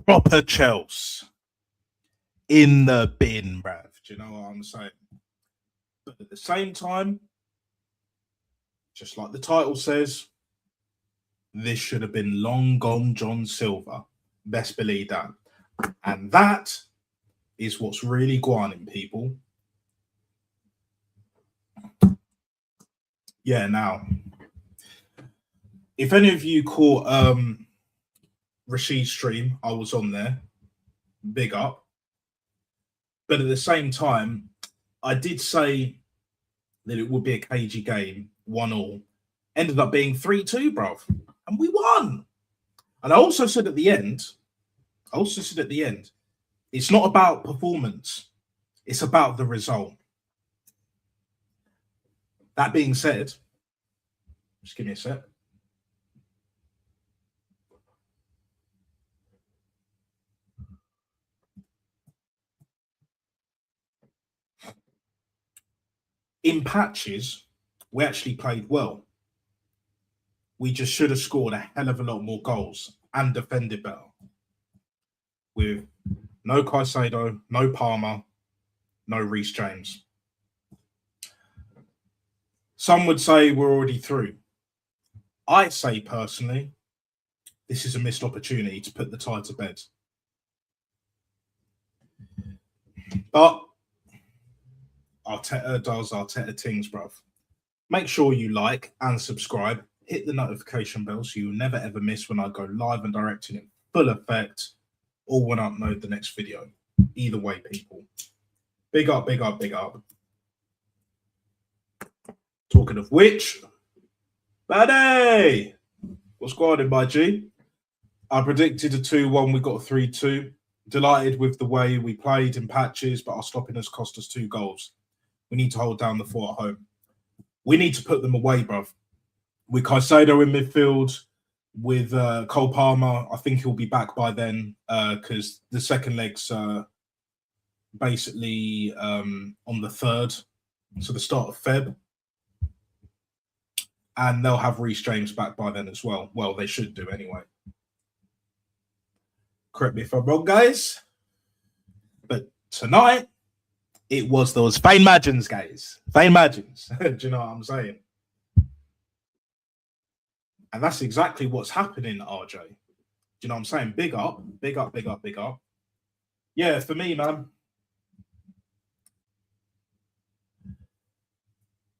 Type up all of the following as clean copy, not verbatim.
proper Chelsea in the bin, bruv. Do you know what I'm saying? But at the same time, just like the title says, this should have been long gone John Silver. Best believe that. And that is what's really guaning people. Yeah, now, if any of you caught Rashid's stream, I was on there. Big up. But at the same time, I did say that it would be a cagey game, 1-1. Ended up being 3-2, bruv. And we won. And I also said at the end, it's not about performance. It's about the result. That being said, just give me a sec. In patches, we actually played well. We just should have scored a hell of a lot more goals and defended better. With no Caicedo, no Palmer, no Reece James. Some would say we're already through. I say personally, this is a missed opportunity to put the tie to bed. But Arteta does Arteta things, bruv. Make sure you like and subscribe. Hit the notification bell so you'll never ever miss when I go live and directed in full effect or when I upload the next video. Either way, people. Big up, big up, big up. Talking of which, Baddy! What's going on, my G? I predicted a 2-1, we got a 3-2. Delighted with the way we played in patches, but our stopping us cost us 2 goals. We need to hold down the fort at home. We need to put them away, bruv. With Caicedo in midfield, with Cole Palmer, I think he'll be back by then because the second leg's basically on the 3rd, so the start of Feb. And they'll have Reece James back by then as well. Well, they should do anyway. Correct me if I'm wrong, guys. But tonight, there was Vane Madgens, guys. Vane Madgens. Do you know what I'm saying? And that's exactly what's happening, RJ. Do you know what I'm saying? Big up, big up, big up, big up. Yeah, for me, man.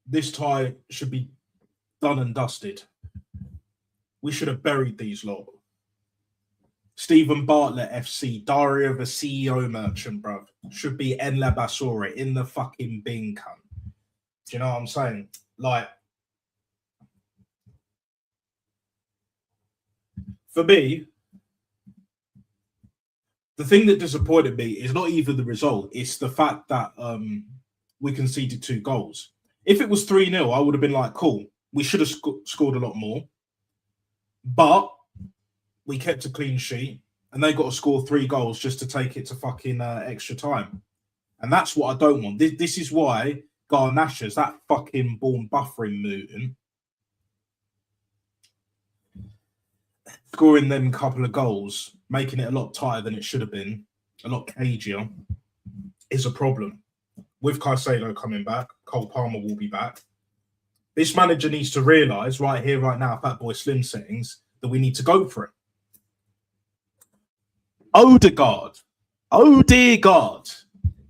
This tie should be done and dusted. We should have buried these lot. Stephen Bartlett FC, Diary of a CEO Merchant, bruv. Should be Enla Basore in the fucking bin cunt. Do you know what I'm saying? Like, for me, the thing that disappointed me is not even the result. It's the fact that we conceded 2 goals. If it was 3-0, I would have been like, cool. We should have scored a lot more. But we kept a clean sheet and they got to score 3 goals just to take it to fucking extra time. And that's what I don't want. This is why Garnacho's that fucking born buffering mutant scoring them couple of goals, making it a lot tighter than it should have been, a lot cagier, is a problem. With Caicedo coming back, Cole Palmer will be back. This manager needs to realise right here, right now, Fat Boy Slim settings, that we need to go for it. Odegaard.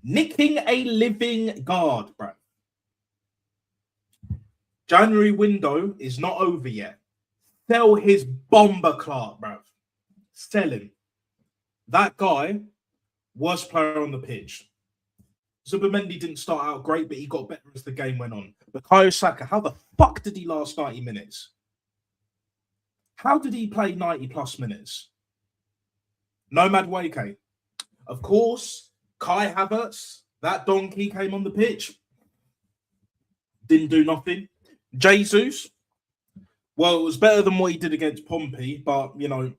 Nicking a living guard, bro. January window is not over yet. Sell his bomber Clark, bro. Sell him. That guy, worst player on the pitch. Zubimendi didn't start out great, but he got better as the game went on. Bukayo Saka, how the fuck did he last 90 minutes? How did he play 90 plus minutes? Nomad Wake. Of course, Kai Havertz, that donkey came on the pitch. Didn't do nothing. Jesus, well, it was better than what he did against Pompey, but, you know,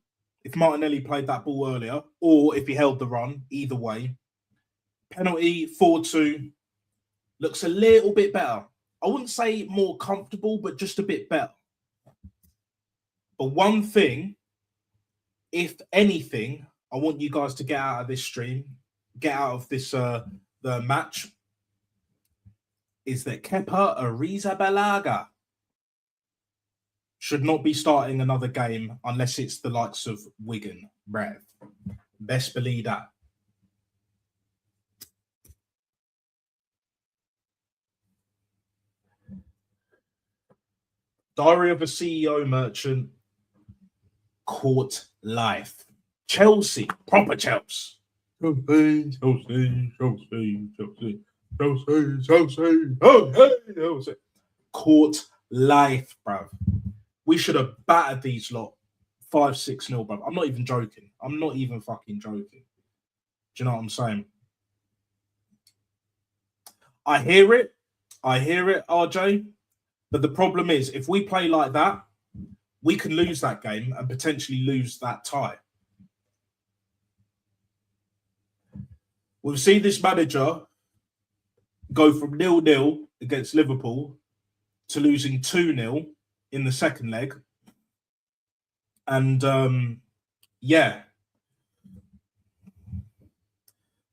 if Martinelli played that ball earlier, or if he held the run, either way. Penalty, 4-2, looks a little bit better. I wouldn't say more comfortable, but just a bit better. But one thing, if anything, I want you guys to get out of this stream, get out of this the match, is that Kepa Arrizabalaga should not be starting another game unless it's the likes of Wigan, Rev. Best believe that. Diary of a CEO Merchant, Court Life. Chelsea, proper Chelsea. Chelsea. Court Life, bruv. We should have battered these lot 5-6-0, bruv. I'm not even joking. I'm not even fucking joking. Do you know what I'm saying? I hear it, RJ. But the problem is, if we play like that, we can lose that game and potentially lose that tie. We've seen this manager go from 0-0 against Liverpool to losing 2-0 in the second leg. And, yeah.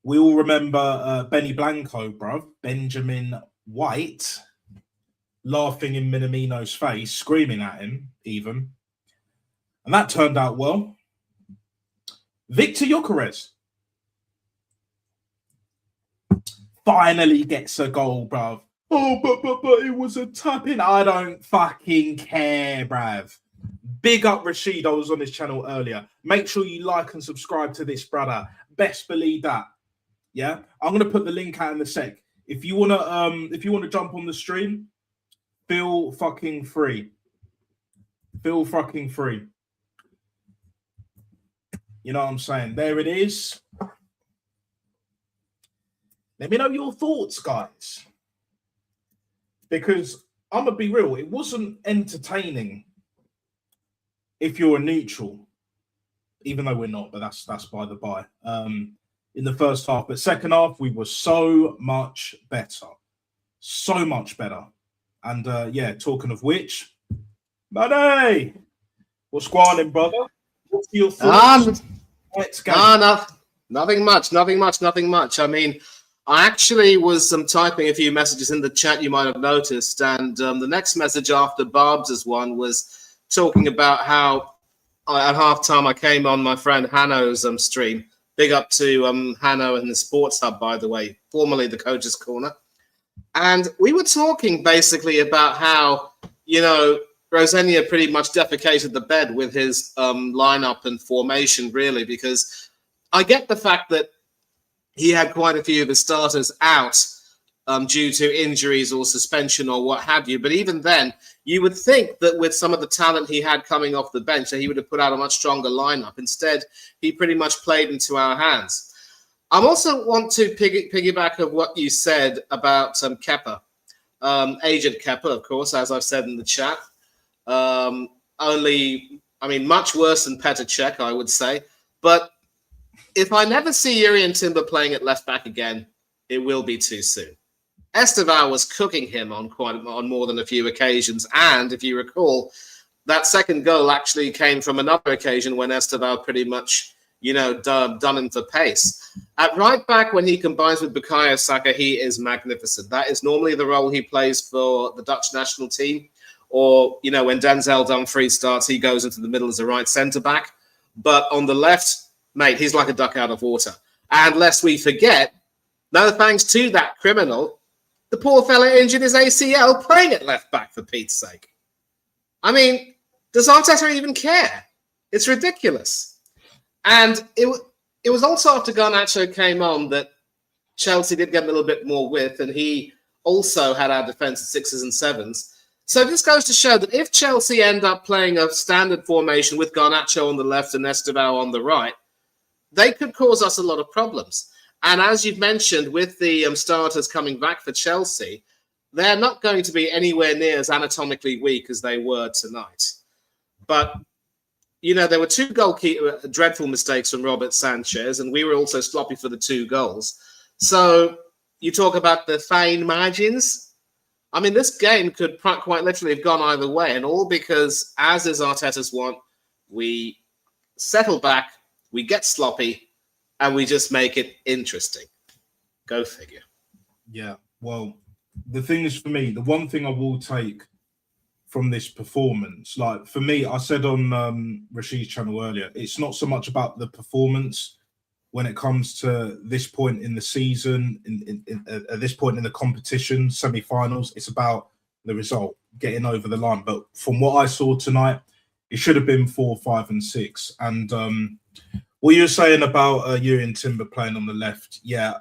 We all remember Benny Blanco, bruv. Benjamin White. Laughing in Minamino's face, screaming at him, even. And that turned out well. Victor Gyökeres finally gets a goal, bruv. Oh, but it was a tap-in. I don't fucking care, bruv. Big up Rashid. I was on his channel earlier. Make sure you like and subscribe to this, brother. Best believe that. Yeah? I'm going to put the link out in a sec. If you want to jump on the stream, feel fucking free. Feel fucking free. You know what I'm saying? There it is. Let me know your thoughts, guys. Because I'm going to be real, it wasn't entertaining if you're a neutral. Even though we're not, but that's by the by. In the first half. But second half, we were so much better. So much better. And yeah, talking of which, Buddy, what's going on, brother? What's your thoughts? Let's go. Nothing much. I mean, I actually was typing a few messages in the chat you might have noticed, and the next message after Barb's one was talking about how at halftime I came on my friend Hanno's stream. Big up to Hanno and the Sports Hub, by the way, formerly the Coach's Corner. And we were talking basically about how, you know, Rosenior pretty much defecated the bed with his lineup and formation, really, because I get the fact that he had quite a few of his starters out due to injuries or suspension or what have you. But even then, you would think that with some of the talent he had coming off the bench, that he would have put out a much stronger lineup. Instead, he pretty much played into our hands. I also want to piggyback of what you said about Kepa, Agent Kepa, of course, as I've said in the chat. Much worse than Petr Cech, I would say. But if I never see Jurrien Timber playing at left back again, it will be too soon. Estevao was cooking him on more than a few occasions, and if you recall, that second goal actually came from another occasion when Estevao pretty much, you know, done him for pace. At right back, when he combines with Bukayo Saka, he is magnificent. That is normally the role he plays for the Dutch national team. Or, you know, when Denzel Dumfries starts, he goes into the middle as a right centre-back. But on the left, mate, he's like a duck out of water. And lest we forget, no thanks to that criminal, the poor fella injured his ACL playing at left back, for Pete's sake. I mean, does Arteta even care? It's ridiculous. And it was also after Garnacho came on that Chelsea did get a little bit more width, and he also had our defence at 6s and 7s. So this goes to show that if Chelsea end up playing a standard formation with Garnacho on the left and Estevao on the right, they could cause us a lot of problems. And as you've mentioned, with the starters coming back for Chelsea, they're not going to be anywhere near as anatomically weak as they were tonight. But you know, there were two dreadful mistakes from Robert Sanchez, and we were also sloppy for the 2 goals. So you talk about the fine margins. I mean, this game could quite literally have gone either way, and all because, as is Arteta's want, we settle back, we get sloppy, and we just make it interesting. Go figure. Yeah, well, the thing is for me, the one thing I will take from this performance, like for me, I said on Rashid's channel earlier, it's not so much about the performance when it comes to this point in the season, at this point in the competition, semi-finals. It's about the result, getting over the line. But from what I saw tonight, it should have been 4, 5, and 6. And what you're saying about Jurrien Timber playing on the left, yeah.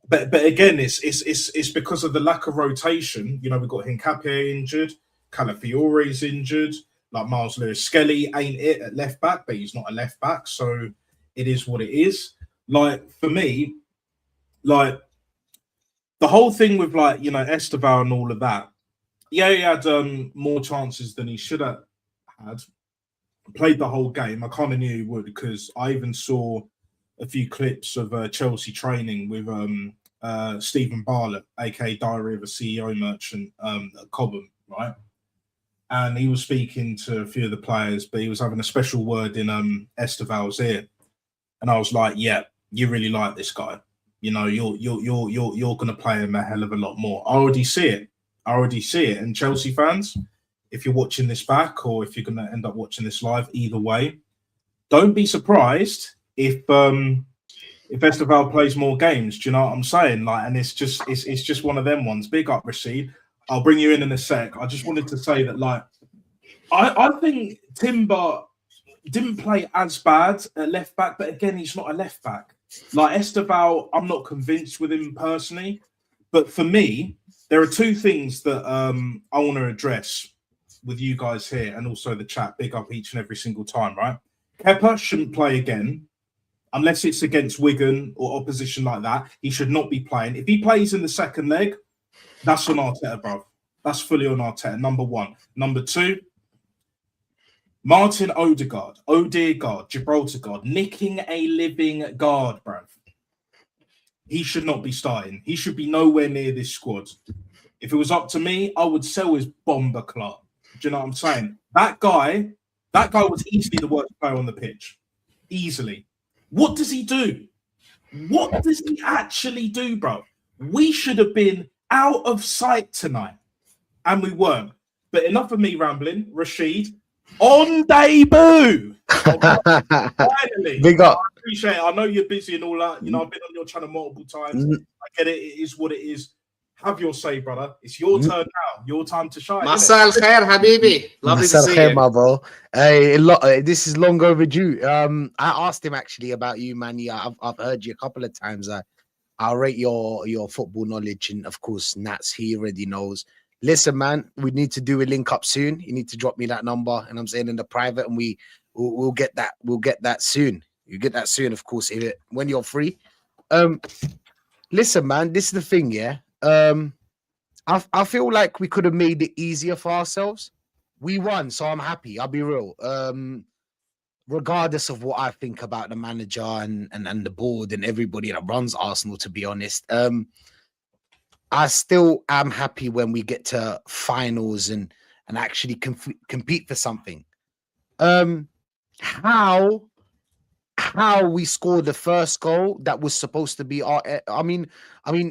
But again, it's because of the lack of rotation. You know, we've got Hincapié injured, Calafiore's injured, like Miles Lewis-Skelly ain't it at left back, but he's not a left back, so it is what it is. Like for me, like the whole thing with like, you know, Esteval and all of that. Yeah, he had more chances than he should have had. Played the whole game. I kind of knew he would because I even saw a few clips of Chelsea training with Stephen Bartlett, aka Diary of a CEO Merchant at Cobham, right? And he was speaking to a few of the players, but he was having a special word in Esteval's ear. And I was like, yeah, you really like this guy. You know, you're going to play him a hell of a lot more. I already see it. And Chelsea fans, if you're watching this back or if you're going to end up watching this live, either way, don't be surprised if Esteval plays more games. Do you know what I'm saying? Like, and it's just one of them ones. Big up, Rashid. I'll bring you in a sec. I just wanted to say that, like, I think Timber didn't play as bad at left back, but again, he's not a left back. Like Esteval, I'm not convinced with him personally, but for me, there are two things that I want to address with you guys here and also the chat. Big up each and every single time, right? Kepa shouldn't play again unless it's against Wigan or opposition like that. He should not be playing. If he plays in the second leg, that's on Arteta, bro. That's fully on Arteta, number one. Number two, Martin Odegaard, Gibraltar guard, nicking a living guard, bruv. He should not be starting. He should be nowhere near this squad. If it was up to me, I would sell his bomber club. Do you know what I'm saying? That guy was easily the worst player on the pitch. Easily. What does he do? What does he actually do, bro? We should have been out of sight tonight, and we weren't. But enough of me rambling. Rashid, on debut. Finally. Big up. I appreciate it. I know you're busy and all that. You know, I've been on your channel multiple times. I get it. It is what it is. Have your say, brother. It's your turn now. Your time to shine. Masal khair, Habibi. Lovely to see you. My bro. Hey, this is long overdue. I asked him actually about you, Manny. I've heard you a couple of times. I'll rate your football knowledge, and of course, Nats, he already knows. Listen, man, we need to do a link up soon. You need to drop me that number, and I'm saying in the private, and we'll get that. We'll get that soon. You get that soon, of course, when you're free. Listen, man, this is the thing, yeah. I feel like we could have made it easier for ourselves. We won, so I'm happy. I'll be real. Regardless of what I think about the manager and the board and everybody that runs Arsenal, to be honest, I still am happy when we get to finals and actually compete for something. How we scored the first goal that was supposed to be our, I mean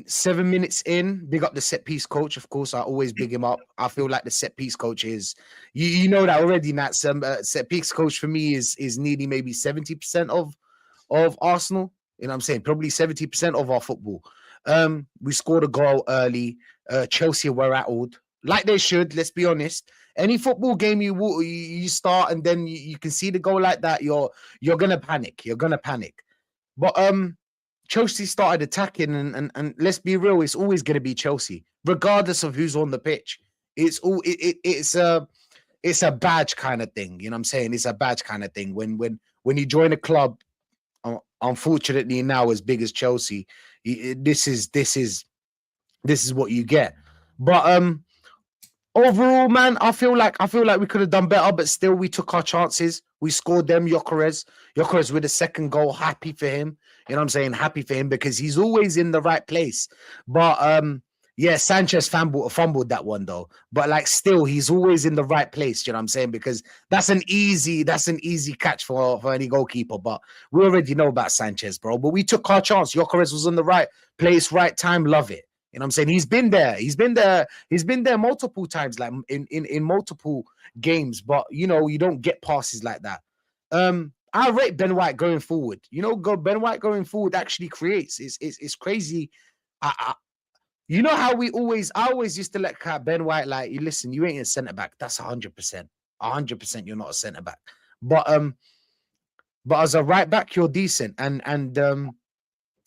7 minutes in, big up the set piece coach. Of course, I always big him up. I feel like the set piece coach is, you know that already, Nat. Set piece coach for me is nearly maybe 70% of Arsenal. You know what I'm saying? Probably 70% of our football. We scored a goal early. Chelsea were rattled, like they should. Let's be honest. Any football game you start and then you can see the goal like that, you're gonna panic. You're gonna panic. But Chelsea started attacking, and let's be real, it's always gonna be Chelsea, regardless of who's on the pitch. It's a badge kind of thing. You know what I'm saying? It's a badge kind of thing. When you join a club, unfortunately now as big as Chelsea, this is what you get. But overall, man, I feel like we could have done better, but still we took our chances. We scored them. Gyökeres with the second goal. Happy for him. You know what I'm saying? Happy for him because he's always in the right place. But Yeah, Sanchez fumbled that one though, but like still, he's always in the right place. You know what I'm saying? Because that's an easy catch for any goalkeeper. But we already know about Sanchez, bro. But we took our chance. Gyökeres was in the right place, right time. Love it. You know what I'm saying? He's been there. He's been there multiple times, like in multiple games. But you know, you don't get passes like that. I rate Ben White going forward. You know, Ben White going forward actually creates. It's crazy. You know how I always used to let Ben White like, you listen, you ain't a centre back. That's 100%. 100% you're not a centre back. But as a right back, you're decent. And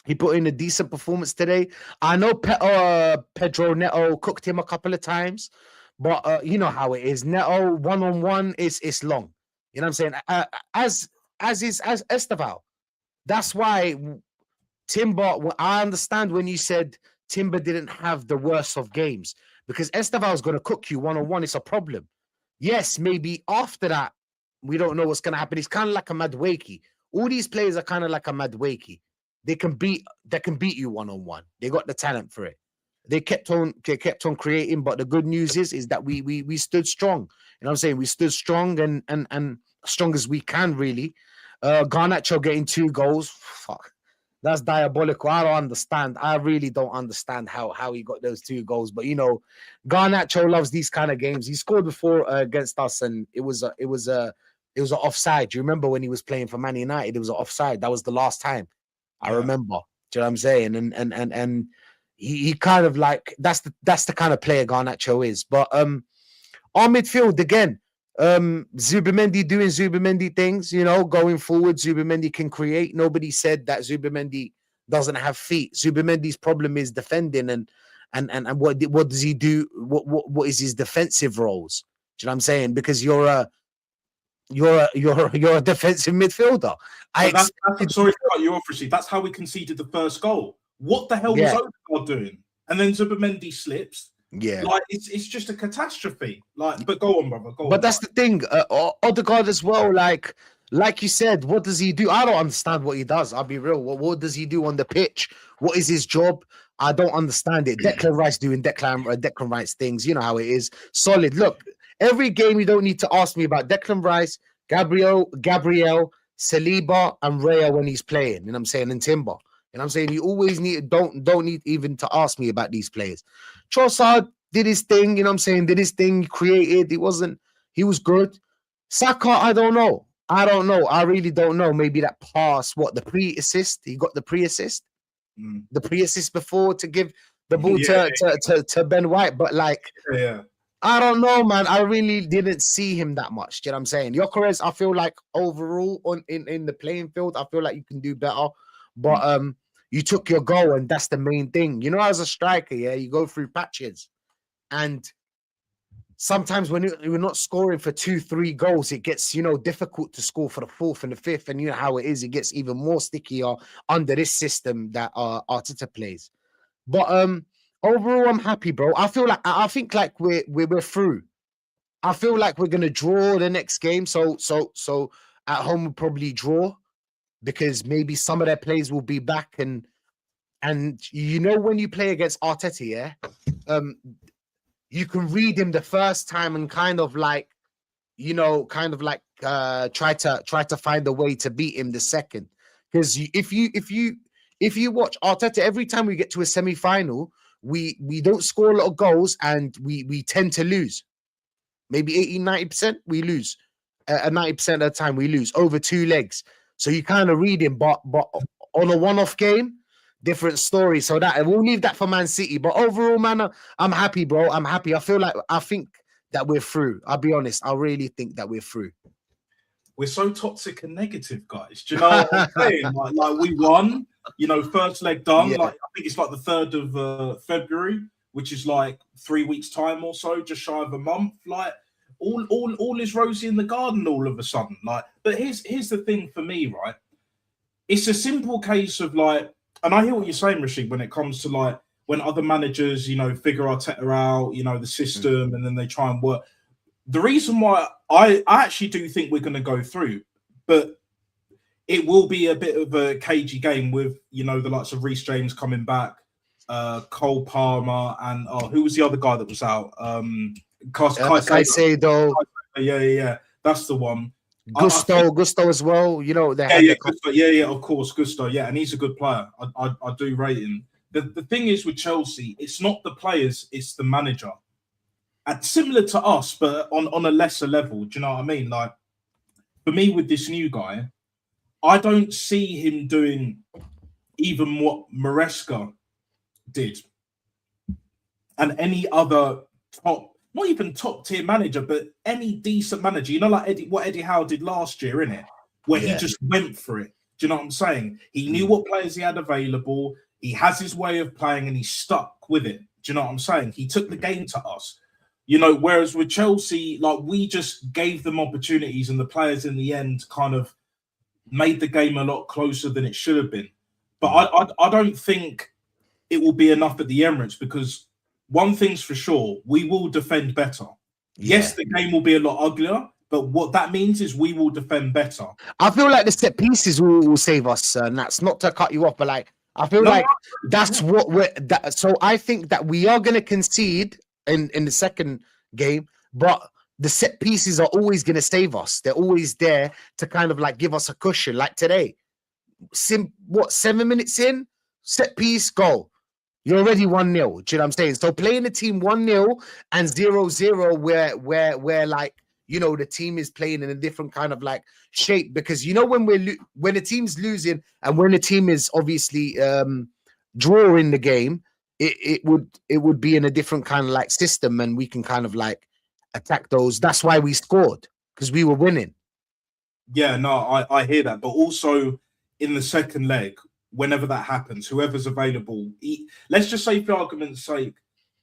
he put in a decent performance today. I know Pedro Neto cooked him a couple of times, but you know how it is. Neto one-on-one it's long. You know what I'm saying? As Esteval. That's why Timber, I understand when you said Timber didn't have the worst of games, because Esteval's going to cook you one-on-one. It's a problem. Yes, maybe after that, we don't know what's going to happen. It's kind of like a Madueke. All these players are kind of like a Madueke. They can beat you one-on-one. They got the talent for it. They kept on creating, but the good news is that we stood strong. You know what I'm saying? We stood strong and strong as we can, really. Garnacho getting 2 goals. Fuck. That's diabolical. I don't understand. I really don't understand how he got those 2 goals. But you know, Garnacho loves these kind of games. He scored before against us, and it was an offside. Do you remember when he was playing for Man United? It was an offside. That was the last time. I remember. Do you know what I'm saying? And he kind of like that's the kind of player Garnacho is. But our midfield again. Zubimendi doing Zubimendi things, you know, going forward. Zubimendi can create. Nobody said that Zubimendi doesn't have feet. Zubimendi's problem is defending and what does he do? What is his defensive roles? Do you know what I'm saying? Because you're a defensive midfielder. Sorry to cut you off, Rashid. That's how we conceded the first goal. What the hell was Odegaard doing? And then Zubimendi slips. Yeah, like it's just a catastrophe. Like, but go on, brother. But that's the thing. Odegaard as well. Like you said, what does he do? I don't understand what he does. I'll be real. What does he do on the pitch? What is his job? I don't understand it. Declan Rice doing Declan Rice things. You know how it is. Solid. Look, every game you don't need to ask me about Declan Rice, Gabriel, Saliba, and Raya when he's playing. You know what I'm saying? And Timber. You know what I'm saying? You always don't need even to ask me about these players. Trossard did his thing, you know what I'm saying? Did his thing, created. He was good. Saka, I don't know. I really don't know. Maybe that pass, the pre-assist? He got the pre-assist? The pre-assist before to give the ball to Ben White. But like, I don't know, man. I really didn't see him that much. Do you know what I'm saying? Gyökeres, I feel like overall in the playing field, I feel like you can do better. But you took your goal, and that's the main thing. You know, as a striker, you go through patches. And sometimes when you're not scoring for 2-3 goals, it gets, difficult to score for the 4th and the 5th. And you know how it is. It gets even more stickier under this system that Arteta plays. But overall, I'm happy, bro. I think like we're through. I feel like we're gonna draw the next game. So at home we'll probably draw, because maybe some of their players will be back, and you know, when you play against Arteta, you can read him the first time and kind of like try to find a way to beat him the second. Because if you watch Arteta, every time we get to a semi-final, we don't score a lot of goals, and we tend to lose. Maybe 80-90% we lose. 90% of the time we lose over 2 legs. So you kind of read him, but on a one-off game, different story. So that we'll leave that for Man City. But overall, man, I'm happy, bro. I'm happy. I think that we're through. I'll be honest. I really think that we're through. We're so toxic and negative, guys. Do you know what I'm saying? like we won. First leg done. Yeah. Like, I think it's like the 3rd of February, which is like 3 weeks time or so, just shy of a month. Like all is rosy in the garden all of a sudden. Like, but here's the thing for me, right? It's a simple case of like, and I hear what you're saying, Rashid, when it comes to like when other managers, figure Arteta out, the system, and then they try and work. The reason why I actually do think we're going to go through, but it will be a bit of a cagey game with, the likes of Reece James coming back, Cole Palmer, and who was the other guy that was out? Caicedo, yeah. That's the one. Gusto as well. You know, they had Gusto, of course, Gusto, and he's a good player. I do rate him. The thing is with Chelsea, it's not the players, it's the manager. And similar to us, but on a lesser level. Do you know what I mean? Like, for me, with this new guy, I don't see him doing even what Maresca did. And any other not even top tier manager, but any decent manager, you know, like Eddie Howe did last year, innit? Where he just went for it. Do you know what I'm saying? He knew what players he had available. He has his way of playing and he stuck with it. Do you know what I'm saying? He took the game to us. You know, whereas with Chelsea, like, we just gave them opportunities and the players in the end kind of made the game a lot closer than it should have been. But I don't think it will be enough at the Emirates, because one thing's for sure, we will defend better. Yeah. Yes, the game will be a lot uglier, but what that means is we will defend better. I feel like the set pieces will save us, and that's not to cut you off, but like, I feel like that's what so I think that we are going to concede in the second game, but the set pieces are always going to save us. They're always there to kind of like give us a cushion. Like today, 7 minutes in, set piece, goal. You're already 1-0. Do you know what I'm saying? So playing the team 1-0 and 0-0, where like, you know, the team is playing in a different kind of like shape, because you know when the team's losing and when the team is obviously drawing the game, it would be in a different kind of like system, and we can kind of like attack those. That's why we scored, because we were winning. Yeah, no, I hear that, but also in the second leg, whenever that happens, whoever's available, let's just say for argument's sake,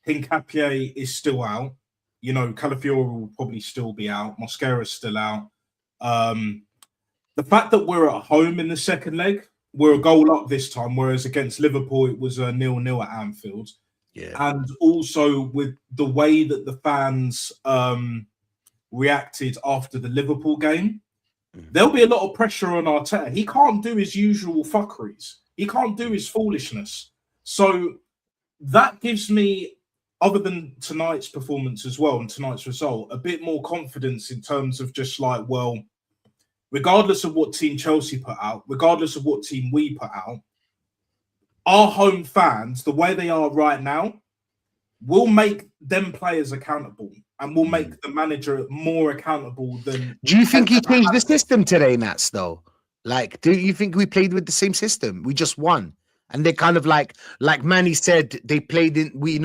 Hincapié is still out. You know, Calafiori will probably still be out. Mosquera's still out. The fact that we're at home in the second leg, we're a goal up this time, whereas against Liverpool, it was a 0-0 at Anfield. Yeah. And also with the way that the fans reacted after the Liverpool game, there'll be a lot of pressure on Arteta. He can't do his usual fuckeries. He can't do his foolishness. So that gives me, other than tonight's performance as well and tonight's result, a bit more confidence in terms of just like, well, regardless of what team Chelsea put out, regardless of what team we put out, our home fans, the way they are right now, will make them players accountable and will make the manager more accountable than... Do you think he changed the system today, Nats, though? Like, do you think we played with the same system? We just won. And they kind of like Manny said, they played in, we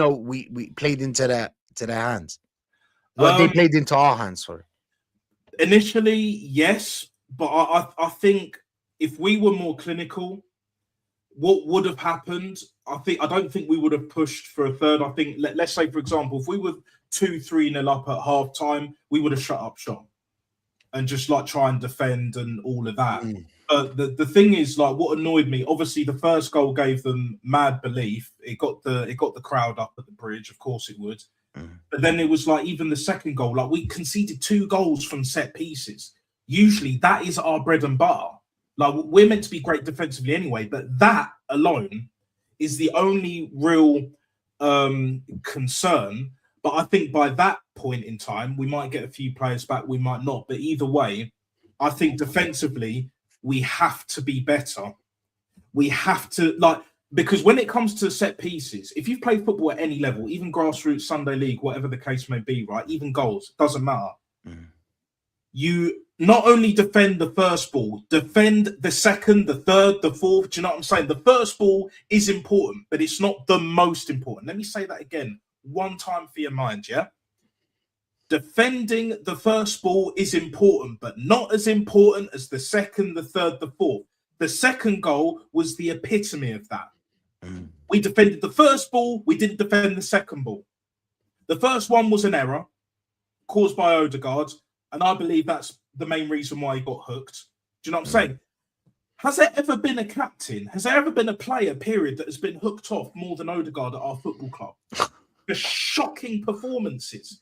played into their hands. Well, they played into our hands, sorry. Initially, yes. But I think if we were more clinical, what would have happened? I don't think we would have pushed for a third. I think, let's say, for example, if we were 2-3-0 up at half time, we would have shut up shop and just like try and defend and all of that. But the thing is, like, what annoyed me, obviously the first goal gave them mad belief. It got the crowd up at the bridge, of course it would. But then it was like, even the second goal, like, we conceded 2 goals from set pieces. Usually that is our bread and butter. Like, we're meant to be great defensively anyway, but that alone is the only real concern. But I think by that point in time, we might get a few players back, we might not. But either way, I think defensively, we have to be better. We have to, like, because when it comes to set pieces, if you've played football at any level, even grassroots, Sunday League, whatever the case may be, right, even goals, doesn't matter. You not only defend the first ball, defend the second, the third, the fourth. Do you know what I'm saying? The first ball is important, but it's not the most important. Let me say that again, one time for your mind, yeah? Defending the first ball is important, but not as important as the second, the third, the fourth. The second goal was the epitome of that. We defended the first ball, we didn't defend the second ball. The first one was an error caused by Odegaard, and I believe that's the main reason why he got hooked. Do you know what I'm saying? Has there ever been a captain? Has there ever been a player, period, that has been hooked off more than Odegaard at our football club? The shocking performances.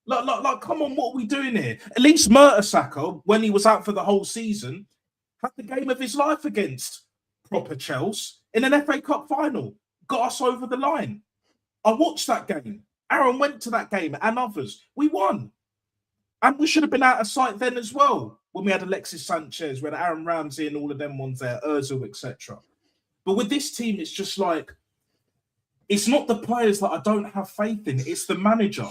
Like, come on, what are we doing here? At least Mertesacker, when he was out for the whole season, had the game of his life against proper Chelsea in an FA Cup final. got us over the line. I watched that game. Aaron went to that game and others. We won. And we should have been out of sight then as well. When we had Alexis Sanchez, we had Aaron Ramsey and all of them ones there, Ozil, etc. But with this team, it's just like, it's not the players that I don't have faith in. It's the manager.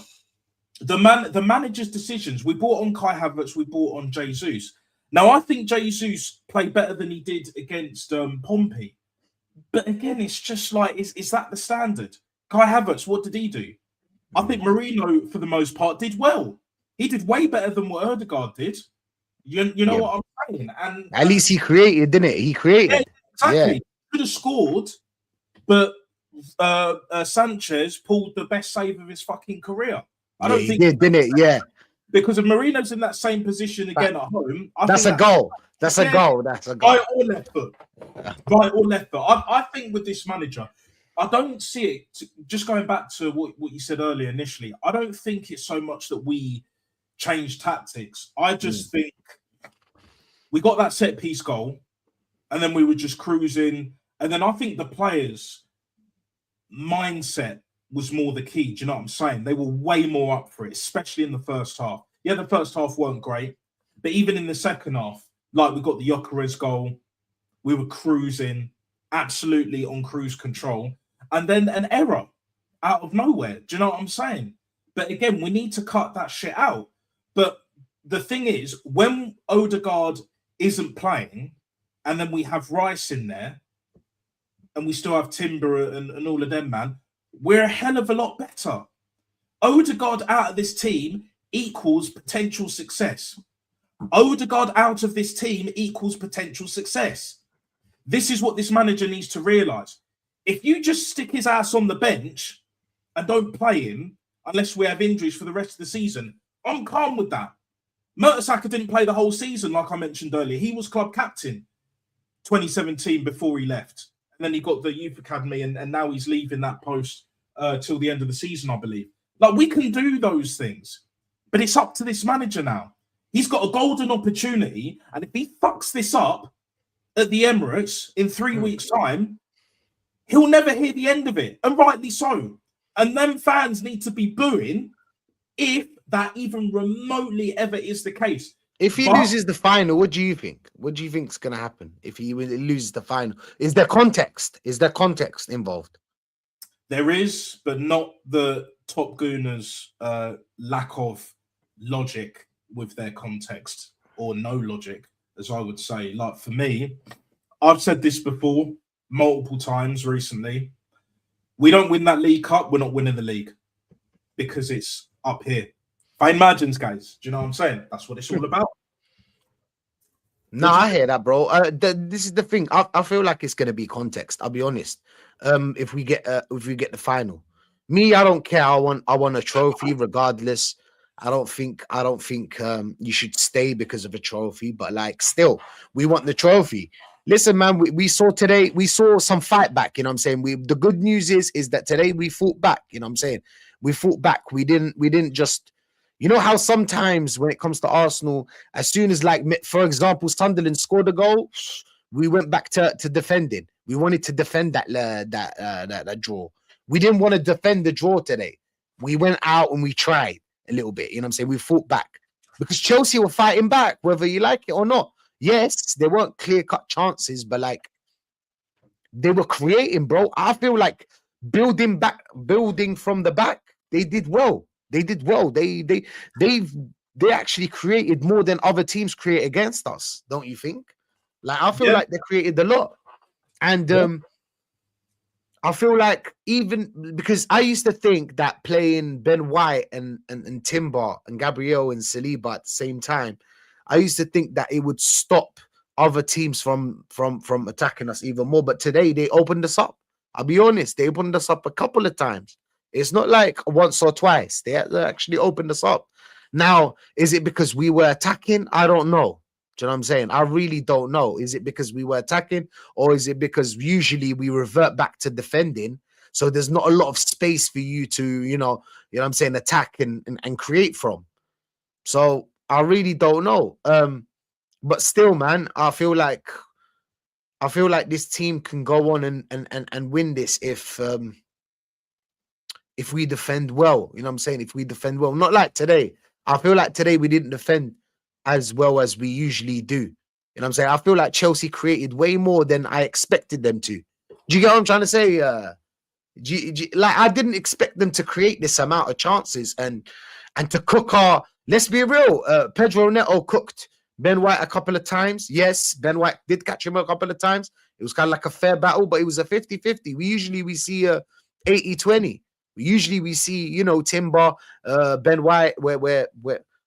The manager's decisions. We bought on Kai Havertz. We bought on Jesus. Now, I think Jesus played better than he did against Pompey. But again, it's just like, is that the standard? Kai Havertz, what did he do? I think Marino, for the most part, did well. He did way better than what Odegaard did. You know what I'm saying? And at least he created, didn't it? He created. Yeah, exactly. Yeah. He could have scored, but Sanchez pulled the best save of his fucking career. I don't think he did, didn't it? Yeah. Because if Marino's in that same position again at home, That's a goal. That's a goal. That's a goal. Right or left foot. Right or left foot. I think with this manager, I don't see it. Just going back to what you said earlier initially, I don't think it's so much that we change tactics. I just think we got that set piece goal and then we were just cruising. And then I think the players' mindset was more the key. Do you know what I'm saying? They were way more up for it, especially in the first half. Yeah, the first half weren't great, but even in the second half, like we got the Gyökeres goal, we were cruising, absolutely on cruise control. And then an error out of nowhere. Do you know what I'm saying? But again, we need to cut that shit out. But the thing is, when Odegaard isn't playing, and then we have Rice in there, and we still have Timber and all of them, man, we're a hell of a lot better. Odegaard out of this team equals potential success. Odegaard out of this team equals potential success. This is what this manager needs to realise. If you just stick his ass on the bench and don't play him, unless we have injuries for the rest of the season, I'm calm with that. Mertesacker didn't play the whole season, like I mentioned earlier. He was club captain 2017 before he left. And then he got the youth academy, and now he's leaving that post till the end of the season, I believe. Like, we can do those things, but it's up to this manager now. He's got a golden opportunity, and if he fucks this up at the Emirates in 3 weeks' time, he'll never hear the end of it, and rightly so. And them fans need to be booing if that even remotely ever is the case. If he loses the final, what do you think? What do you think is going to happen if he loses the final? Is there context? Is there context involved? There is, but not the Top Gooners' lack of logic with their context, or no logic, as I would say. Like, for me, I've said this before multiple times recently. We don't win that League Cup, we're not winning the league because it's up here. Fine margins, guys. Do you know what I'm saying? That's what it's all about. No, I hear that, bro. This is the thing. I feel like it's gonna be context. I'll be honest. If we get the final, me, I don't care. I want a trophy regardless. I don't think you should stay because of a trophy, but like, still, we want the trophy. Listen, man, we saw today, we saw some fight back. You know what I'm saying? The good news is that today we fought back. You know what I'm saying? We fought back. We didn't just. You know how sometimes when it comes to Arsenal, as soon as, like, for example, Sunderland scored a goal, we went back to defending. We wanted to defend that draw. We didn't want to defend the draw today. We went out and we tried a little bit. You know what I'm saying? We fought back because Chelsea were fighting back, whether you like it or not. Yes, there weren't clear-cut chances, but like they were creating, bro. I feel like building from the back, they did well. They did well. They actually created more than other teams create against us, don't you think? Like, I feel like they created a lot. And I feel like, even because I used to think that playing Ben White and Timber and Gabriel and Saliba at the same time, I used to think that it would stop other teams from attacking us even more. But today they opened us up. I'll be honest, they opened us up a couple of times. It's not like once or twice. They actually opened us up. Now, is it because we were attacking? I don't know. Do you know what I'm saying? I really don't know. Is it because we were attacking, or is it because usually we revert back to defending? So there's not a lot of space for you to, you know what I'm saying, attack and create from. So I really don't know. But still, man, I feel like I feel like this team can go on and win this if we defend well. You know what I'm saying? If we defend well, not like today. I feel like today we didn't defend as well as we usually do. You know what I'm saying? I feel like Chelsea created way more than I expected them to. Do you get what I'm trying to say? Like I didn't expect them to create this amount of chances and to cook our. Let's be real. Pedro Neto cooked Ben White a couple of times. Yes, Ben White did catch him a couple of times. It was kind of like a fair battle, but it was a 50-50. We see a 80-20. We see, you know, Timber, Ben White,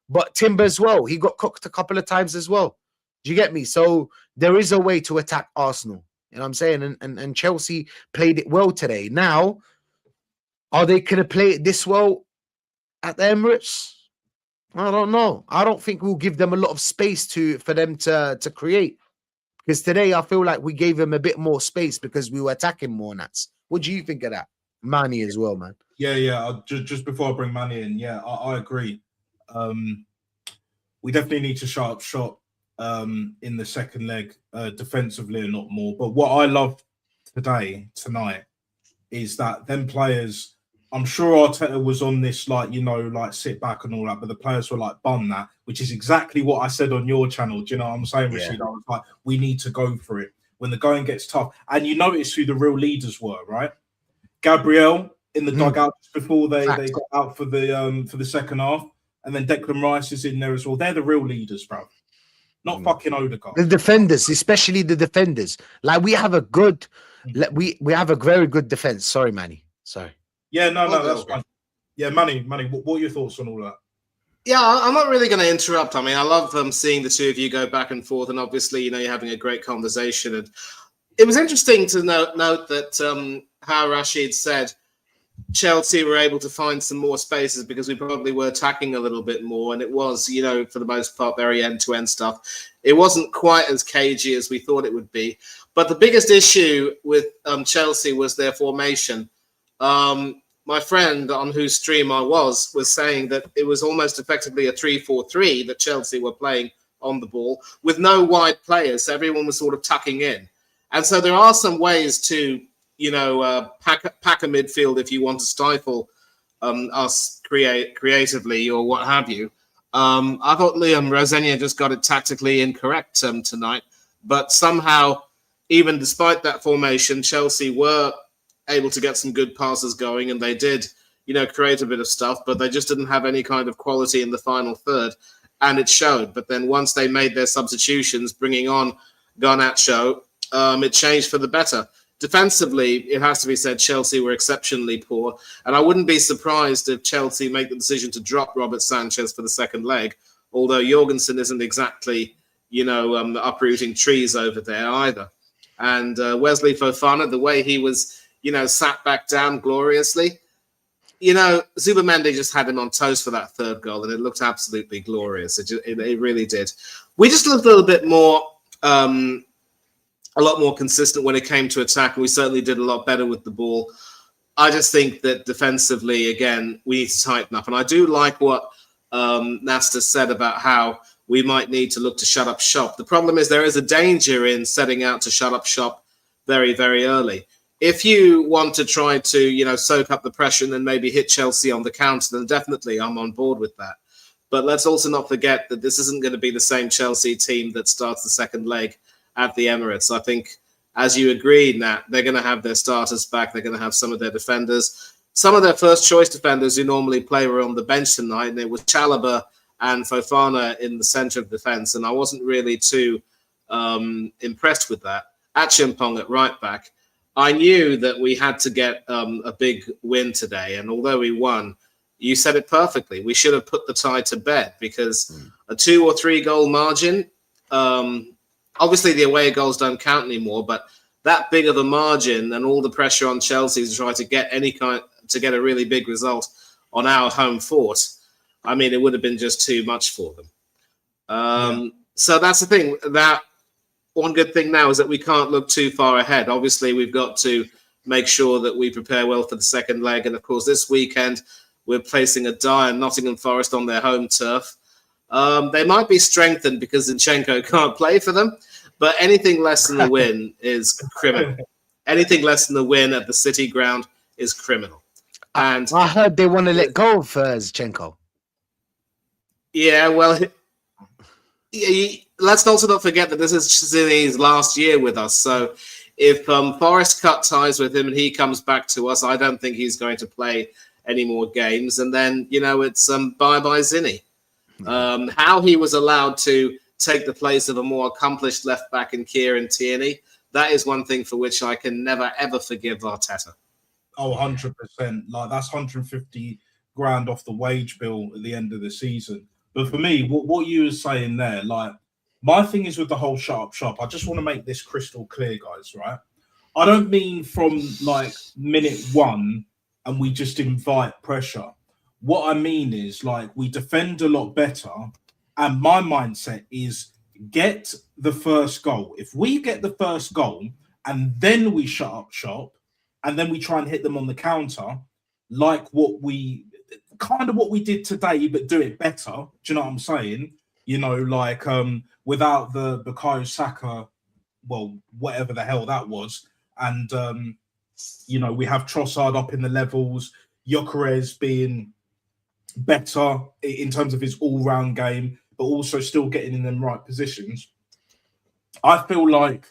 but Timber as well. He got cooked a couple of times as well. Do you get me? So there is a way to attack Arsenal. You know what I'm saying? And Chelsea played it well today. Now, are they going to play it this well at the Emirates? I don't know. I don't think we'll give them a lot of space for them to create. Because today I feel like we gave them a bit more space because we were attacking more nuts. What do you think of that? Manny as well, man. Yeah. Just before I bring Manny in, I agree. We definitely need to shut up shop in the second leg defensively and not more. But what I love tonight, is that them players, I'm sure Arteta was on this, like, you know, like sit back and all that, but the players were like, bum that, which is exactly what I said on your channel. Do you know what I'm saying, Rashid? I was like, we need to go for it when the going gets tough. And you notice who the real leaders were, right? Gabriel in the dugout before they got out for the second half, and then Declan Rice is in there as well. They're the real leaders, bro. Not fucking Odegaard. The defenders, especially the defenders. Like we have a good, we have a very good defense. Sorry, Manny. Sorry. Yeah, no, that's fine. Yeah, Manny, what are your thoughts on all that? Yeah, I'm not really going to interrupt. I mean, I love seeing the two of you go back and forth, and obviously, you know, you're having a great conversation. And it was interesting to note that how Rashid said Chelsea were able to find some more spaces because we probably were attacking a little bit more, and it was, you know, for the most part, very end-to-end stuff. It wasn't quite as cagey as we thought it would be. But the biggest issue with Chelsea was their formation. My friend on whose stream I was saying that it was almost effectively a 3-4-3 that Chelsea were playing on the ball with no wide players. Everyone was sort of tucking in. And so there are some ways to, you know, pack a midfield if you want to stifle us creatively or what have you. I thought Liam Rosenior just got it tactically incorrect tonight. But somehow, even despite that formation, Chelsea were able to get some good passes going, and they did, you know, create a bit of stuff, but they just didn't have any kind of quality in the final third, and it showed. But then once they made their substitutions, bringing on Garnacho, it changed for the better. Defensively, it has to be said, Chelsea were exceptionally poor, and I wouldn't be surprised if Chelsea make the decision to drop Robert Sanchez for the second leg, although Jorgensen isn't exactly, you know, uprooting trees over there either. And Wesley Fofana, the way he was, you know, sat back down gloriously. You know, Zubamendi just had him on toast for that third goal, and it looked absolutely glorious. It really did. We just looked a little bit more, a lot more consistent when it came to attack, and we certainly did a lot better with the ball. I just think that defensively, again, we need to tighten up. And I do like what Nasta said about how we might need to look to shut up shop. The problem is there is a danger in setting out to shut up shop very, very early. If you want to try to, you know, soak up the pressure and then maybe hit Chelsea on the counter, then definitely I'm on board with that. But let's also not forget that this isn't going to be the same Chelsea team that starts the second leg at the Emirates. I think, as you agreed, Nat, they're going to have their starters back. They're going to have some of their defenders. Some of their first choice defenders who normally play were on the bench tonight, and it was Chalobah and Fofana in the centre of defence. And I wasn't really too impressed with that. Achiampong at right back. I knew that we had to get a big win today, and although we won, you said it perfectly. We should have put the tie to bed because a 2 or 3 goal margin, obviously the away goals don't count anymore, but that big of a margin and all the pressure on Chelsea to try to get get a really big result on our home fort, I mean, it would have been just too much for them. So that's the thing. That one good thing now is that we can't look too far ahead. Obviously, we've got to make sure that we prepare well for the second leg. And of course, this weekend, we're placing a dire Nottingham Forest on their home turf. They might be strengthened because Zinchenko can't play for them. But anything less than the win is criminal. Anything less than the win at the City ground is criminal. And I heard they want to let go of Zinchenko. yeah, well, let's also not forget that this is Zinny's last year with us. So if Forest cut ties with him and he comes back to us, I don't think he's going to play any more games. And then, it's bye-bye Zinny. How he was allowed to take the place of a more accomplished left-back in Kieran Tierney, that is one thing for which I can never, ever forgive Arteta. Oh, 100%. Like, that's 150 grand off the wage bill at the end of the season. But for me, what you were saying there, like, my thing is with the whole shut up shop. I just want to make this crystal clear, guys, right? I don't mean from, like, minute one and we just invite pressure. What I mean is, like, we defend a lot better. And my mindset is get the first goal. If we get the first goal and then we shut up shop and then we try and hit them on the counter, like what we did today, but do it better. Do you know what I'm saying? Like without the Bukayo Saka, well, whatever the hell that was. And, we have Trossard up in the levels, Gyökeres being better in terms of his all-round game, but also still getting in them right positions. I feel like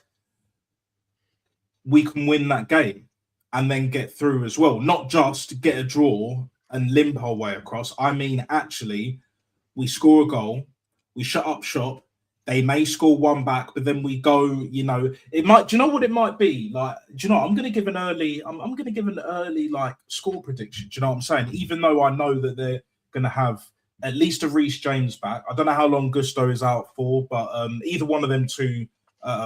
we can win that game and then get through as well. Not just get a draw and limp our way across. I mean, actually, we score a goal, we shut up shop, they may score one back, but then we go, it might, do you know what it might be? Like, do you know, I'm going to give an early like score prediction. Do you know what I'm saying? Even though I know that they're going to have at least a Reece James back. I don't know how long Gusto is out for, but either one of them two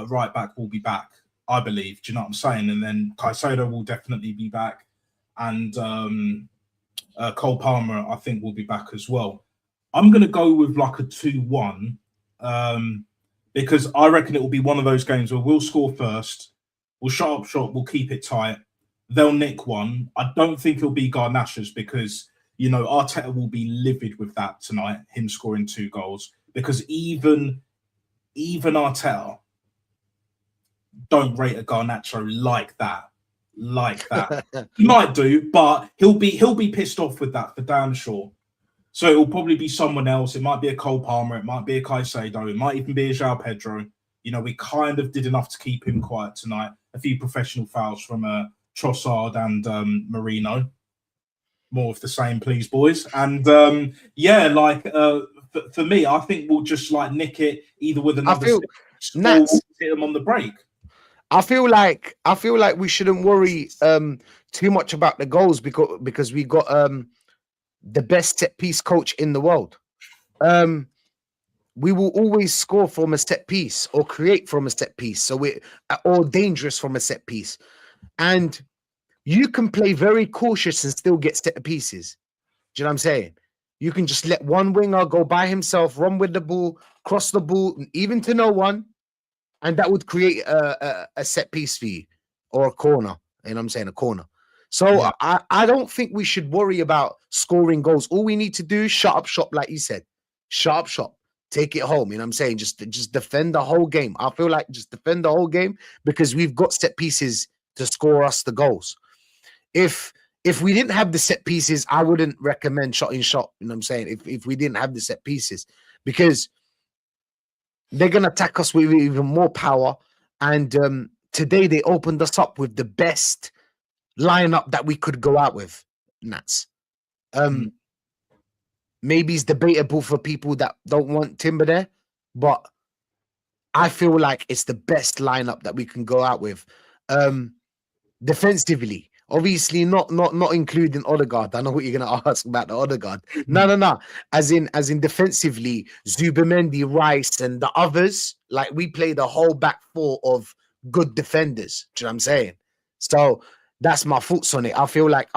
right back will be back, I believe. Do you know what I'm saying? And then Caicedo will definitely be back. And Cole Palmer, I think, will be back as well. I'm going to go with like a 2-1 because I reckon it will be one of those games where we'll score first, we'll shut up shop, we'll keep it tight. They'll nick one. I don't think it'll be Garnacho's because Arteta will be livid with that tonight, him scoring 2 goals, because even Arteta don't rate a Garnacho like that. He might do, but he'll be pissed off with that for damn sure. So it will probably be someone else. It might be a Cole Palmer. It might be a Caicedo. It might even be a João Pedro. We kind of did enough to keep him quiet tonight. A few professional fouls from Trossard and Marino. More of the same, please, boys. And for me, I think we'll just like nick it either with another or hit them on the break. I feel like we shouldn't worry too much about the goals because we got the best set piece coach in the world. We will always score from a set piece or create from a set piece. So we're all dangerous from a set piece. And you can play very cautious and still get set pieces. Do you know what I'm saying? You can just let one winger go by himself, run with the ball, cross the ball, even to no one. And that would create a set piece for you or a corner. You know what I'm saying? A corner. So yeah. I don't think we should worry about scoring goals. All we need to do is shut up shop, like you said. Shut up shop. Take it home. You know what I'm saying? Just defend the whole game. I feel like just defend the whole game because we've got set pieces to score us the goals. If we didn't have the set pieces, I wouldn't recommend shot in shot. You know what I'm saying? If we didn't have the set pieces, because they're going to attack us with even more power. And today they opened us up with the best lineup that we could go out with. Nats. Maybe it's debatable for people that don't want Timber there, but I feel like it's the best lineup that we can go out with. Defensively, obviously not including Odegaard. I know what you're going to ask about the Odegaard. No. As in defensively, Zubimendi, Rice, and the others, like we play the whole back four of good defenders. Do you know what I'm saying? So that's my thoughts on it. I feel like,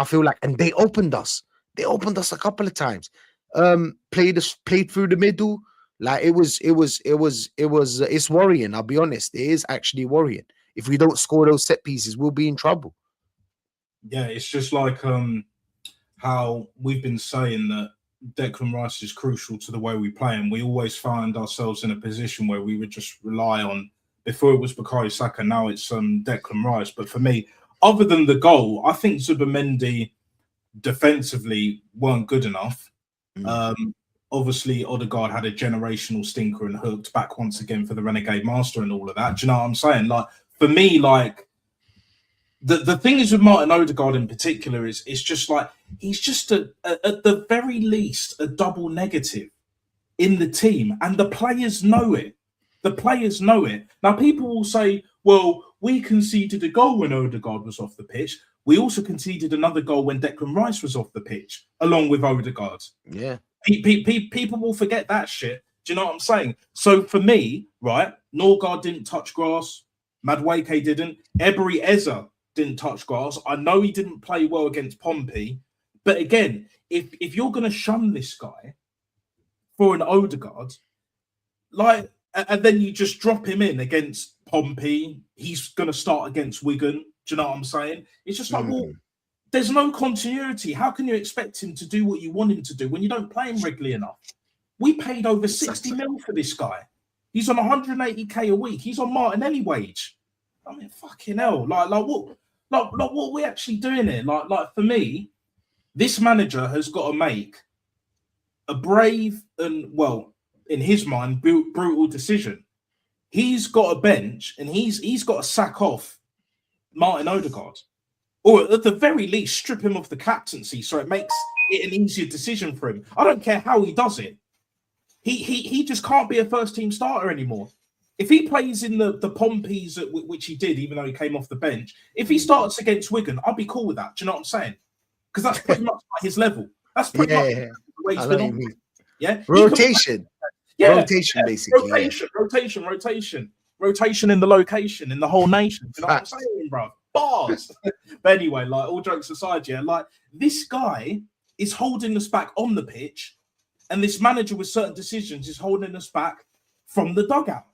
and they opened us. They opened us a couple of times. Played through the middle. Like it's worrying. I'll be honest. It is actually worrying. If we don't score those set pieces, we'll be in trouble. Yeah, it's just like how we've been saying that Declan Rice is crucial to the way we play, and we always find ourselves in a position where we would just rely on Before it was Bukayo Saka, now it's Declan Rice. But for me, other than the goal, I think Zubimendi defensively weren't good enough. Obviously, Odegaard had a generational stinker and hooked back once again for the Renegade Master and all of that. Do you know what I'm saying? Like, for me, like, the thing is with Martin Odegaard in particular is it's just like he's just at the very least a double negative in the team, and the players know it. The players know it. Now, people will say, well, we conceded a goal when Odegaard was off the pitch. We also conceded another goal when Declan Rice was off the pitch, along with Odegaard. Yeah. People will forget that shit. Do you know what I'm saying? So for me, right, Norgard didn't touch grass. Madueke didn't. Ebery Eze didn't touch grass. I know he didn't play well against Pompey. But again, if you're going to shun this guy for an Odegaard, like, and then you just drop him in against Pompey, he's going to start against Wigan. Do you know what I'm saying? It's just like, well, there's no continuity. How can you expect him to do what you want him to do when you don't play him regularly enough? We paid over 60 mil for this guy. He's on 180k a week. He's on Martinelli wage. I mean, fucking hell. Like what are we actually doing here? Like for me, this manager has got to make a brave and, well, in his mind, brutal decision. He's got a bench and he's got to sack off Martin Odegaard, or at the very least strip him of the captaincy so it makes it an easier decision for him. I don't care how he does it. He just can't be a first team starter anymore. If he plays in the Pompeys, which he did, even though he came off the bench, if he starts against Wigan, I'll be cool with that. Do you know what I'm saying? Because that's pretty much like his level. That's pretty much the way he's been on. Yeah, rotation. Yeah, rotation basically. Rotation in the location, in the whole nation. You know what I'm saying, bro? Bars. But anyway, like, all jokes aside, yeah, like, this guy is holding us back on the pitch, and this manager with certain decisions is holding us back from the dugout.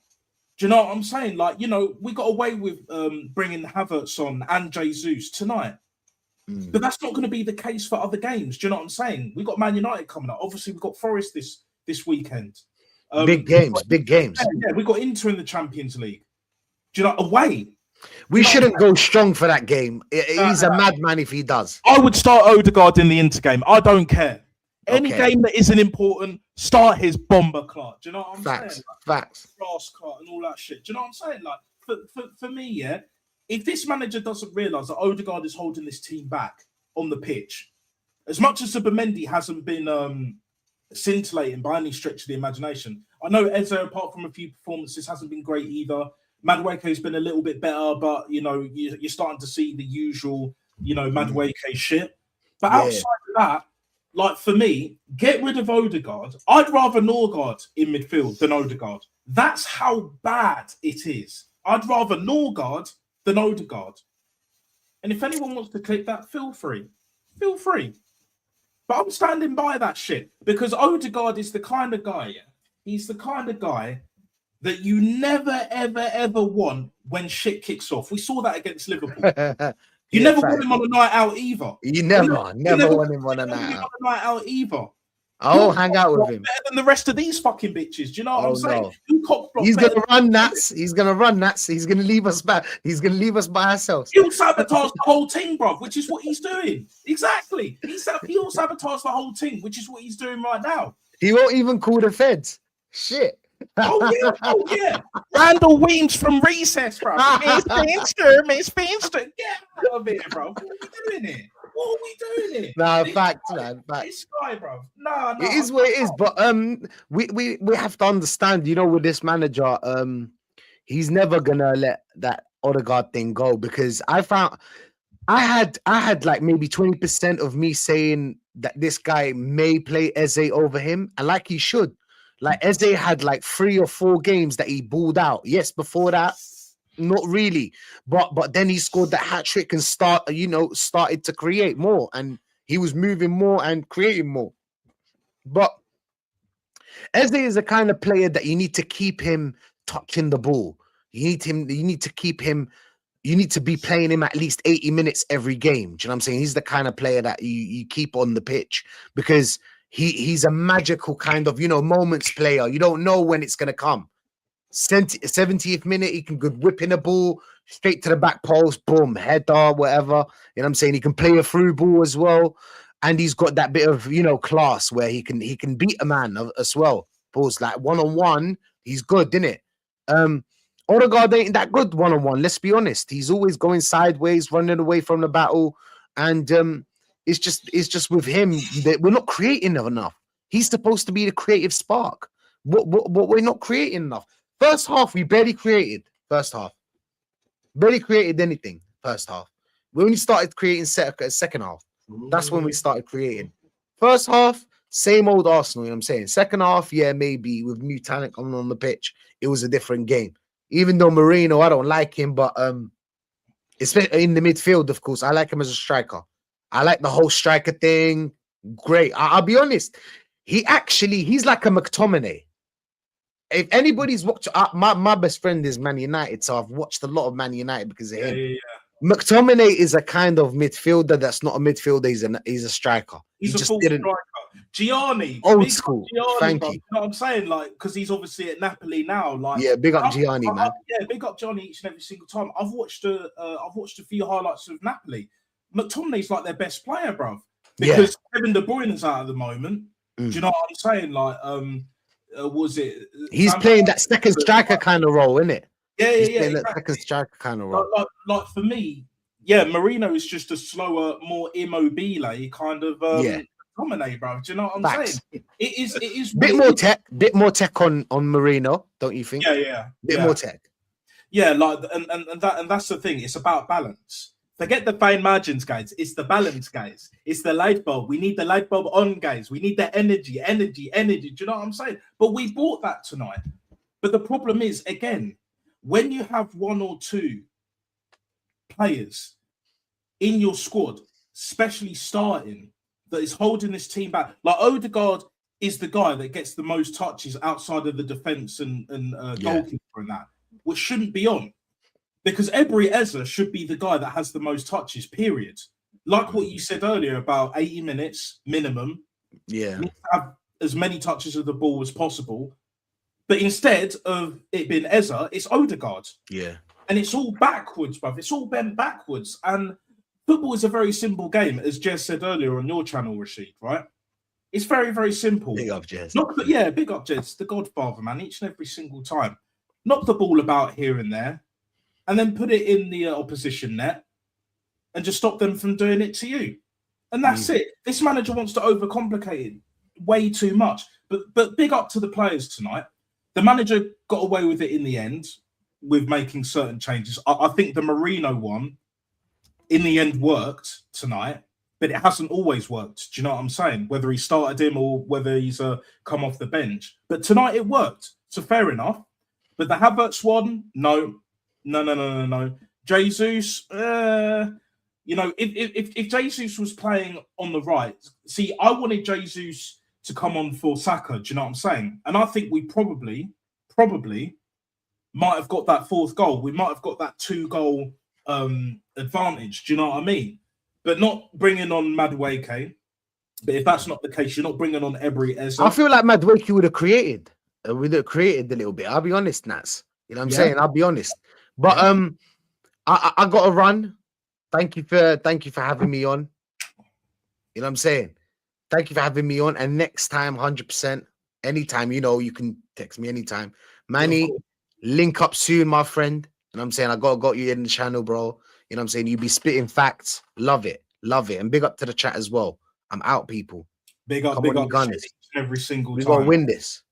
Do you know what I'm saying? Like, you know, we got away with bringing Havertz on and Jesus tonight. But that's not going to be the case for other games. Do you know what I'm saying? We've got Man United coming up. Obviously, we've got Forest this weekend. Big games. Yeah, we've got Inter in the Champions League. Do you know, away. We shouldn't go strong for that game. He's a madman if he does. I would start Odegaard in the Inter game. I don't care. Any game that isn't important, start his bomber Clark. Do you know what I'm saying? Facts. Grass Clark and all that shit. Do you know what I'm saying? Like, for me, yeah, if this manager doesn't realise that Odegaard is holding this team back on the pitch, as much as Zubimendi hasn't been scintillating by any stretch of the imagination. I know Eze, apart from a few performances, hasn't been great either. Madueke has been a little bit better, but, you know, you're starting to see the usual, you know, Madueke shit. But outside of that, like, for me, get rid of Odegaard. I'd rather Norgard in midfield than Odegaard. That's how bad it is. I'd rather Norgard than Odegaard. And if anyone wants to click that, feel free. Feel free. But I'm standing by that shit because Odegaard is the kind of guy, yeah? He's the kind of guy that you never, ever, ever want when shit kicks off. We saw that against Liverpool. You never want him on a night out either. You never want him on a night out either. I'll hang out with him. Better than the rest of these fucking bitches. Do you know what I'm saying? No. He's gonna run nuts. He's gonna leave us back. He's gonna leave us by ourselves. He'll sabotage the whole team, bro, which is what he's doing. Exactly. He'll sabotage the whole team, which is what he's doing right now. He won't even call the feds. Shit. Oh yeah. Randall Weems from Recess, bro. Miss Finster. Get out of here, bro. What are we doing here? What are we doing here? Nah, facts, man. Facts. This guy, bro. No. It is what it is, but we have to understand, you know, with this manager, he's never gonna let that Odegaard thing go because I had like maybe 20% of me saying that this guy may play Eze over him, and like he should. Like Eze had like 3 or 4 games that he balled out. Yes, before that, not really. But then he scored that hat trick and started to create more, and he was moving more and creating more. But Eze is the kind of player that you need to keep him touching the ball. You need to be playing him at least 80 minutes every game. Do you know what I'm saying? He's the kind of player that you keep on the pitch because he's a magical kind of, moments player. You don't know when it's going to come. 70th minute, he can good whip in a ball straight to the back post, boom, header, whatever. You know what I'm saying? He can play a through ball as well. And he's got that bit of, class where he can beat a man as well. Balls like one-on-one, he's good, isn't it? Odegaard ain't that good one-on-one, let's be honest. He's always going sideways, running away from the battle. And it's just with him that we're not creating enough. He's supposed to be the creative spark. What we're not creating enough. First half, we barely created. Barely created anything. First half. We only started creating second half. That's when we started creating. First half, same old Arsenal, you know what I'm saying? Second half, yeah, maybe with new talent coming on the pitch, it was a different game. Even though Marino, I don't like him, but especially in the midfield, of course, I like him as a striker. I like the whole striker thing. Great. I'll be honest. He's like a McTominay. If anybody's watched, my best friend is Man United, so I've watched a lot of Man United because of him. Yeah. McTominay is a kind of midfielder that's not a midfielder. He's a striker. He's a full striker. Gianni, old school. Gianni, Thank you. you. You know what I'm saying? Like, because he's obviously at Napoli now. Like, yeah, big up Gianni, man. Yeah, big up Gianni each and every single time. I've watched a few highlights of Napoli. McTominay's like their best player, bruv. Because Kevin De Bruyne is out at the moment. Do you know what I'm saying? Like, was it? He's playing that second striker kind of role, isn't it? Yeah. Exactly. That second striker kind of role. Like for me, yeah, Marino is just a slower, more immobile kind of McTominay, bro. Do you know what I'm saying? It is bit more tech on Marino, don't you think? Yeah. Bit more tech. Yeah, like and that's the thing. It's about balance. Forget the fine margins, guys. It's the balance, guys. It's the light bulb. We need the light bulb on, guys. We need the energy. Do you know what I'm saying? But we bought that tonight. But the problem is, again, when you have one or two players in your squad, especially starting, that is holding this team back. Like Odegaard is the guy that gets the most touches outside of the defense and goalkeeper and that, which shouldn't be on. Because Ebery Eze should be the guy that has the most touches, period. Like what you said earlier about 80 minutes minimum. Yeah. Have as many touches of the ball as possible. But instead of it being Eze, it's Odegaard. Yeah. And it's all backwards, bruv. It's all bent backwards. And football is a very simple game, as Jez said earlier on your channel, Rashid, right? It's very, very simple. Big up, Jez. Big up, Jez. The Godfather, man, each and every single time. Knock the ball about here and there, and then put it in the opposition net and just stop them from doing it to you. And that's it. This manager wants to overcomplicate it way too much. But big up to the players tonight. The manager got away with it in the end with making certain changes. I think the Marino one in the end worked tonight, but it hasn't always worked. Do you know what I'm saying? Whether he started him or whether he's come off the bench. But tonight it worked. So fair enough. But the Havertz one, no. Jesus, if Jesus was playing on the right, see, I wanted Jesus to come on for Saka. Do you know what I'm saying? And I think we probably might have got that fourth goal. We might have got that 2-goal advantage. Do you know what I mean? But not bringing on Madueke. But if that's not the case, you're not bringing on Ebery Eze. I feel like Madueke would have created. We'd have created a little bit. I'll be honest, Nats. You know what I'm saying? I'll be honest. But I got to run. Thank you for having me on. You know what I'm saying? Thank you for having me on. And next time, 100%, anytime, you can text me anytime. Manny, link up soon, my friend. You know what I'm saying? I got you in the channel, bro. You know what I'm saying? You be spitting facts. Love it. And big up to the chat as well. I'm out, people. Big up, gunners. Every single time. We gotta win this.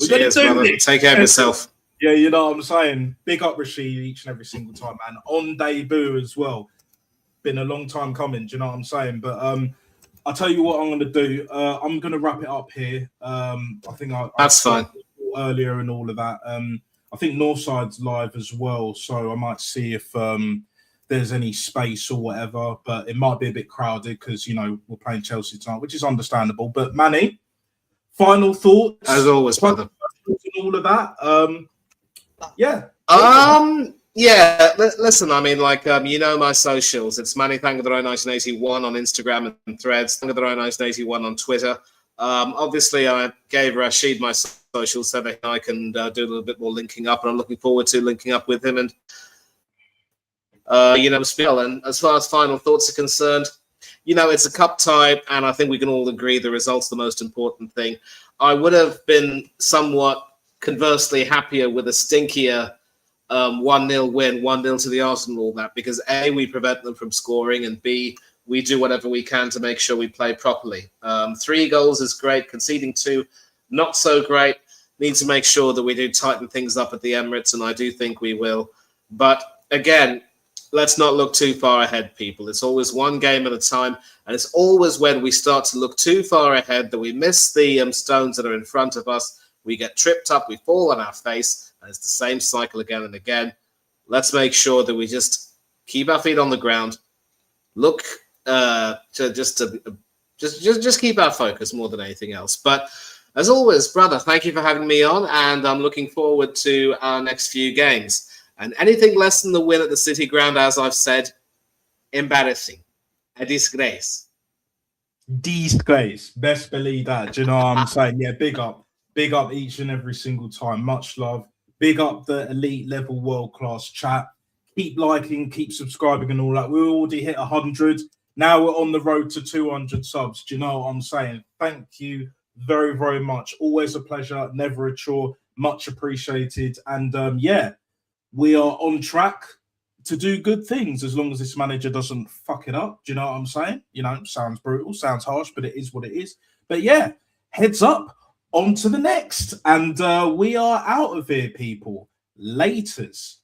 Cheers, brother. Take care of yourself. Yeah, you know what I'm saying? Big up Rashid each and every single time. And on debut as well. Been a long time coming, do you know what I'm saying? But I'll tell you what I'm going to do. I'm going to wrap it up here. I think that's fine. Earlier and all of that. I think Northside's live as well. So I might see if there's any space or whatever. But it might be a bit crowded because, we're playing Chelsea tonight, which is understandable. But Manny, final thoughts? As always, brother. And all of that. Listen, I mean, my socials. It's Manny Thangathero 1981 on Instagram and Threads, Thangathero 1981 on Twitter. Obviously, I gave Rashid my socials so that I can do a little bit more linking up, and I'm looking forward to linking up with him and spiel. And as far as final thoughts are concerned, it's a cup tie, and I think we can all agree the result's the most important thing. I would have been somewhat conversely happier with a stinkier 1-0 win, 1-0 to the Arsenal, all that, because A, we prevent them from scoring, and B, we do whatever we can to make sure we play properly. 3 goals is great. Conceding 2, not so great. Need to make sure that we do tighten things up at the Emirates, and I do think we will. But again, let's not look too far ahead, people. It's always one game at a time, and it's always when we start to look too far ahead that we miss the stones that are in front of us. We get tripped up, we fall on our face, and it's the same cycle again and again. Let's make sure that we just keep our feet on the ground, look just keep our focus more than anything else. But as always, brother, thank you for having me on, and I'm looking forward to our next few games. And anything less than the win at the City Ground, as I've said, embarrassing, a disgrace. Disgrace. Best believe that. Do you know what I'm saying? Yeah, big up each and every single time. Much love. Big up the elite level world class chat. Keep liking, keep subscribing, and all that. We already hit 100. Now we're on the road to 200 subs. Do you know what I'm saying? Thank you very, very much. Always a pleasure. Never a chore. Much appreciated. And we are on track to do good things as long as this manager doesn't fuck it up. Do you know what I'm saying? Sounds brutal, sounds harsh, but it is what it is. But yeah, heads up, on to the next. And we are out of here, people. Laters.